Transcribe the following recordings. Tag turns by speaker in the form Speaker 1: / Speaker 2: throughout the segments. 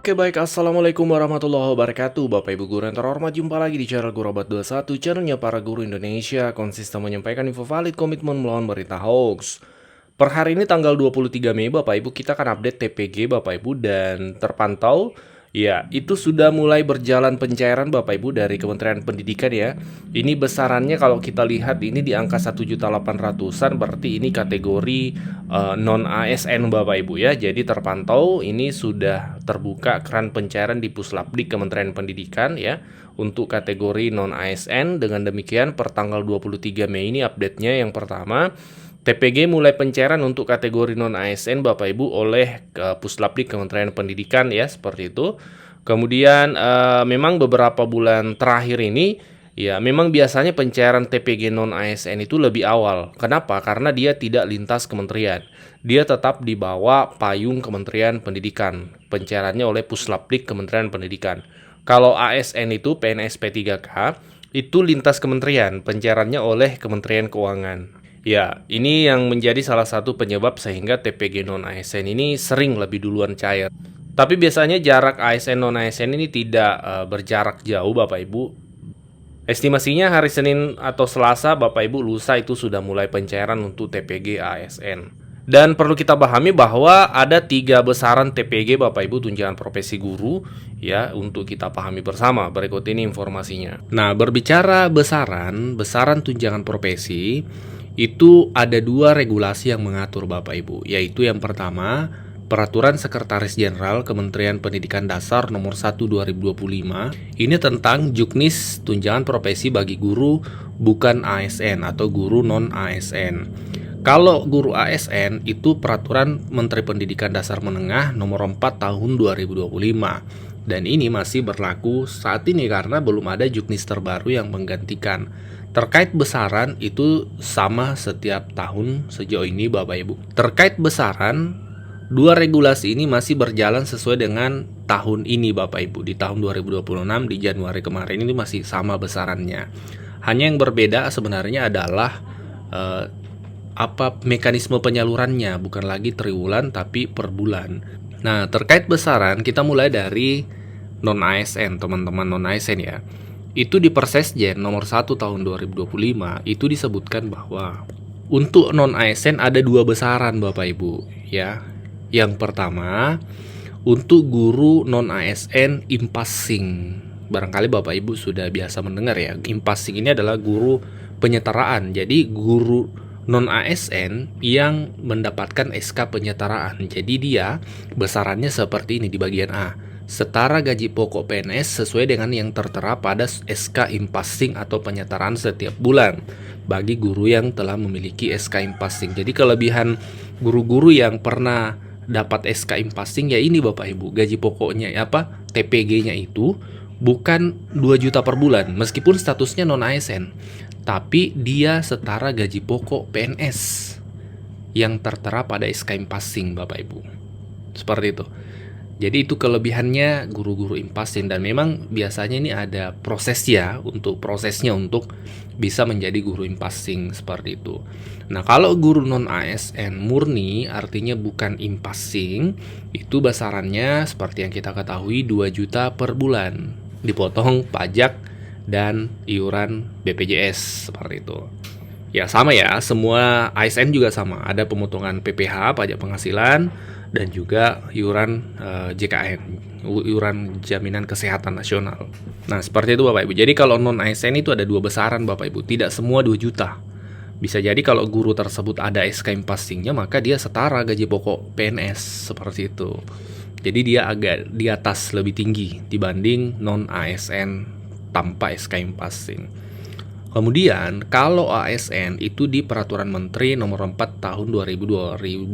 Speaker 1: Oke baik, Assalamualaikum warahmatullahi wabarakatuh. Bapak Ibu guru yang terhormat, jumpa lagi di channel Gurobat21, channelnya para guru Indonesia, konsisten menyampaikan info valid, komitmen melawan berita hoax. Per hari ini tanggal 23 Mei Bapak Ibu, kita akan update TPG Bapak Ibu, dan terpantau ya itu sudah mulai berjalan pencairan Bapak Ibu dari Kementerian Pendidikan ya. Ini besarannya kalau kita lihat ini di angka 1.800-an, berarti ini kategori non ASN Bapak Ibu ya. Jadi terpantau ini sudah terbuka keran pencairan di Puslapdik Kementerian Pendidikan ya untuk kategori non ASN. Dengan demikian per tanggal 23 Mei ini update-nya yang pertama, TPG mulai pencairan untuk kategori non-ASN Bapak Ibu oleh Puslapdik Kementerian Pendidikan ya, seperti itu. Kemudian memang beberapa bulan terakhir ini ya memang biasanya pencairan TPG non-ASN itu lebih awal. Kenapa? Karena dia tidak lintas kementerian. Dia tetap di bawah payung Kementerian Pendidikan. Pencairannya oleh Puslapdik Kementerian Pendidikan. Kalau ASN itu PNS P3K itu lintas kementerian, pencairannya oleh Kementerian Keuangan. Ya, ini yang menjadi salah satu penyebab sehingga TPG non-ASN ini sering lebih duluan cair. Tapi biasanya jarak ASN non-ASN ini tidak berjarak jauh Bapak Ibu. Estimasinya hari Senin atau Selasa Bapak Ibu lusa itu sudah mulai pencairan untuk TPG ASN. Dan perlu kita pahami bahwa ada 3 besaran TPG Bapak Ibu tunjangan profesi guru ya, untuk kita pahami bersama. Berikut ini informasinya. Nah, berbicara besaran tunjangan profesi, itu ada 2 regulasi yang mengatur Bapak Ibu, yaitu yang pertama, Peraturan Sekretaris Jenderal Kementerian Pendidikan Dasar Nomor 1 2025. Ini tentang juknis tunjangan profesi bagi guru bukan ASN atau guru non ASN. Kalau guru ASN itu Peraturan Menteri Pendidikan Dasar Menengah Nomor 4 Tahun 2025. Dan ini masih berlaku saat ini karena belum ada juknis terbaru yang menggantikan. Terkait besaran itu sama setiap tahun sejauh ini Bapak Ibu. Terkait besaran, 2 regulasi ini masih berjalan sesuai dengan tahun ini Bapak Ibu. Di tahun 2026 di Januari kemarin ini masih sama besarannya. Hanya yang berbeda sebenarnya adalah mekanisme penyalurannya, bukan lagi triwulan tapi per bulan. Nah, terkait besaran kita mulai dari non ASN, teman-teman non ASN ya. Itu di Persesjen nomor 1 tahun 2025 itu disebutkan bahwa untuk non ASN ada 2 besaran Bapak Ibu ya. Yang pertama, untuk guru non ASN impasing. Barangkali Bapak Ibu sudah biasa mendengar ya. Impasing ini adalah guru penyetaraan. Jadi guru non ASN yang mendapatkan SK penyetaraan. Jadi dia besarannya seperti ini di bagian A. Setara gaji pokok PNS sesuai dengan yang tertera pada SK Impasing atau penyetaraan setiap bulan bagi guru yang telah memiliki SK Impasing. Jadi kelebihan guru-guru yang pernah dapat SK Impasing ya ini Bapak Ibu, gaji pokoknya TPG-nya itu bukan 2 juta per bulan meskipun statusnya non ASN, tapi dia setara gaji pokok PNS yang tertera pada SK Impasing Bapak Ibu. Seperti itu. Jadi itu kelebihannya guru-guru impasing, dan memang biasanya ini ada prosesnya untuk bisa menjadi guru impasing seperti itu. Nah, kalau guru non ASN murni artinya bukan impasing, itu besarannya seperti yang kita ketahui 2 juta per bulan, dipotong pajak dan iuran BPJS seperti itu. Ya sama ya, semua ASN juga sama, ada pemotongan PPH, pajak penghasilan, dan juga iuran JKN, iuran Jaminan Kesehatan Nasional. Nah, seperti itu Bapak Ibu. Jadi kalau non ASN itu ada 2 besaran Bapak Ibu, tidak semua 2 juta. Bisa jadi kalau guru tersebut ada SK Impasingnya, maka dia setara gaji pokok PNS, seperti itu. Jadi dia agak di atas, lebih tinggi dibanding non ASN tanpa SK Impasing. Kemudian kalau ASN itu di Peraturan Menteri Nomor 4 Tahun 2025,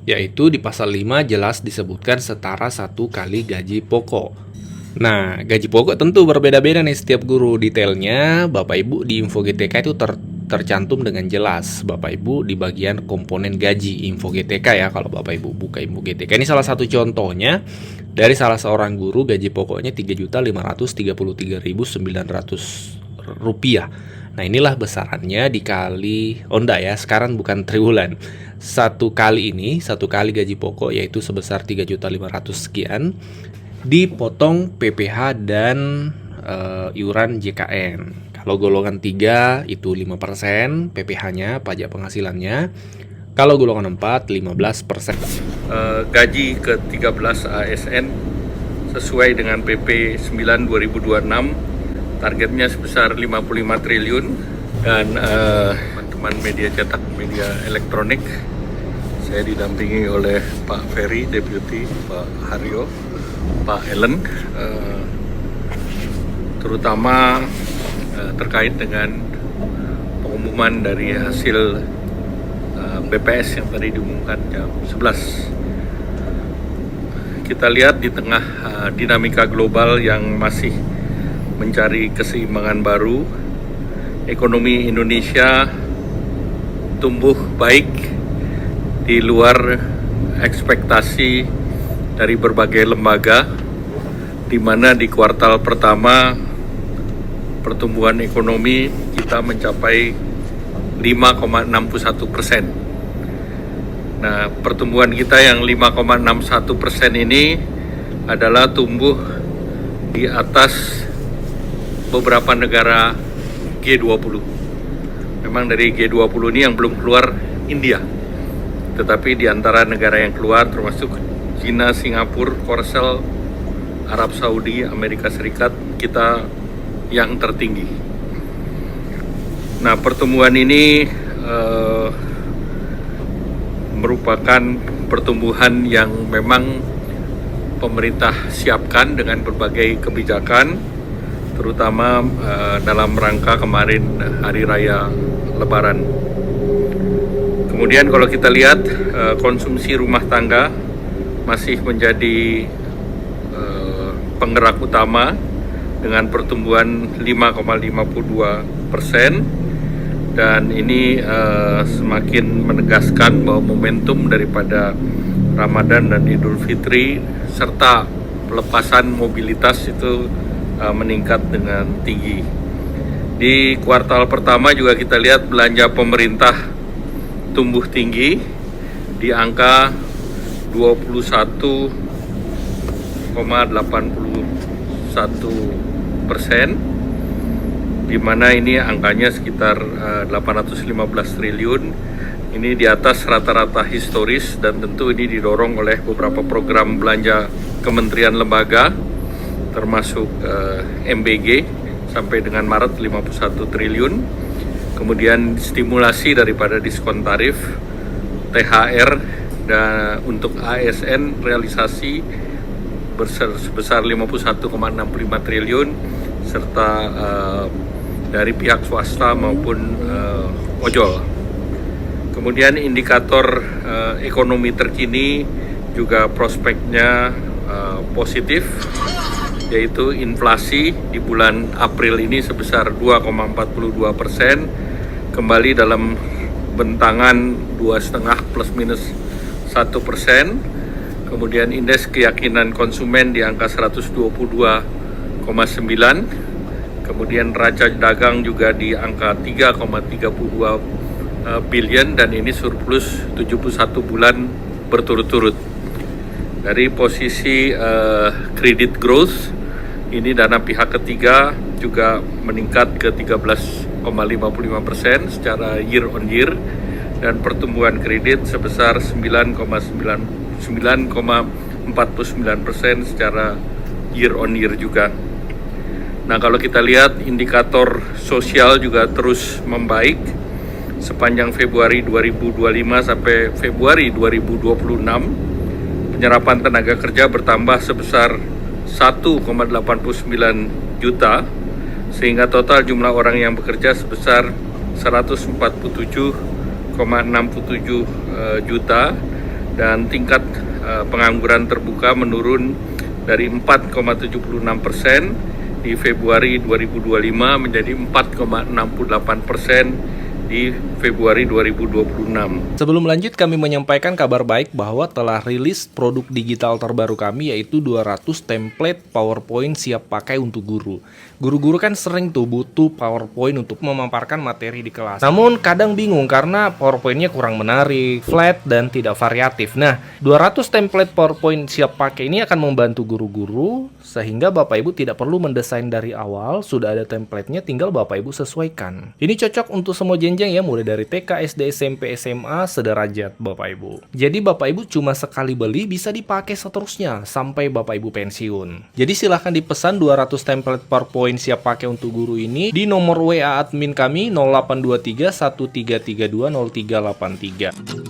Speaker 1: yaitu di pasal 5 jelas disebutkan setara 1 kali gaji pokok. Nah, gaji pokok tentu berbeda-beda nih setiap guru. Detailnya Bapak Ibu di info GTK itu tercantum dengan jelas Bapak Ibu di bagian komponen gaji info GTK ya. Kalau Bapak Ibu buka info GTK, ini salah satu contohnya dari salah seorang guru gaji pokoknya 3.533.900 rupiah. Nah, inilah besarannya dikali, oh enggak ya, sekarang bukan triwulan. Satu kali gaji pokok yaitu sebesar 3.500.000 sekian, dipotong PPh dan iuran JKN. Kalau golongan 3 itu 5% PPh-nya, pajak penghasilannya. Kalau golongan 4, 15%. Gaji ke-13 ASN sesuai dengan PP 9 2026, targetnya sebesar 55 triliun. Dan teman-teman media cetak, media elektronik, saya didampingi oleh Pak Ferry, Deputi, Pak Haryo, Pak Ellen, terutama terkait dengan pengumuman dari hasil BPS yang tadi diumumkan jam 11. Kita lihat di tengah dinamika global yang masih mencari keseimbangan baru, ekonomi Indonesia tumbuh baik di luar ekspektasi dari berbagai lembaga, di mana di kuartal pertama pertumbuhan ekonomi kita mencapai 5,61%. Nah, pertumbuhan kita yang 5,61% ini adalah tumbuh di atas beberapa negara G20. Memang dari G20 ini yang belum keluar India, tetapi di antara negara yang keluar termasuk China, Singapura, Korsel, Arab Saudi, Amerika Serikat, kita yang tertinggi. Nah, pertumbuhan ini merupakan pertumbuhan yang memang pemerintah siapkan dengan berbagai kebijakan, terutama dalam rangka kemarin Hari Raya Lebaran. Kemudian kalau kita lihat konsumsi rumah tangga masih menjadi penggerak utama dengan pertumbuhan 5,52%. Dan ini semakin menegaskan bahwa momentum daripada Ramadan dan Idul Fitri serta pelepasan mobilitas itu meningkat dengan tinggi. Di kuartal pertama juga kita lihat belanja pemerintah tumbuh tinggi di angka 21,81%. di mana ini angkanya sekitar 815 triliun. Ini di atas rata-rata historis dan tentu ini didorong oleh beberapa program belanja kementerian lembaga termasuk MBG sampai dengan Maret 51 triliun. Kemudian stimulasi daripada diskon tarif, THR dan untuk ASN realisasi sebesar 51,65 triliun serta dari pihak swasta maupun ojol. Kemudian indikator ekonomi terkini juga prospeknya positif, yaitu inflasi di bulan April ini sebesar 2,42%, kembali dalam bentangan 2,5 plus minus 1%. Kemudian indeks keyakinan konsumen di angka 122,9. Kemudian neraca dagang juga di angka 3,32 billion dan ini surplus 71 bulan berturut-turut. Dari posisi credit growth, ini dana pihak ketiga juga meningkat ke 13,55% secara year on year dan pertumbuhan kredit sebesar 9,49% secara year on year juga. Nah, kalau kita lihat indikator sosial juga terus membaik sepanjang Februari 2025 sampai Februari 2026. Penyerapan tenaga kerja bertambah sebesar 1,89 juta sehingga total jumlah orang yang bekerja sebesar 147,67 juta dan tingkat pengangguran terbuka menurun dari 4,76% di Februari 2025 menjadi 4,68% di
Speaker 2: Februari 2026.
Speaker 1: Sebelum lanjut, kami menyampaikan kabar baik bahwa telah rilis produk digital terbaru kami, yaitu 200 template PowerPoint siap pakai untuk guru. Guru-guru kan sering tuh butuh PowerPoint untuk memaparkan materi di kelas. Namun kadang bingung karena PowerPoint-nya kurang menarik, flat, dan tidak variatif. Nah, 200 template PowerPoint siap pakai ini akan membantu guru-guru sehingga Bapak Ibu tidak perlu mendesain dari awal, sudah ada template-nya, tinggal Bapak Ibu sesuaikan. Ini cocok untuk semua jenjang ya, mulai dari TK, SD, SMP, SMA, sederajat Bapak Ibu. Jadi Bapak Ibu cuma sekali beli bisa dipakai seterusnya sampai Bapak Ibu pensiun. Jadi silahkan dipesan 200 template PowerPoint siap pakai untuk guru ini di nomor WA admin kami 0823 1332 0383.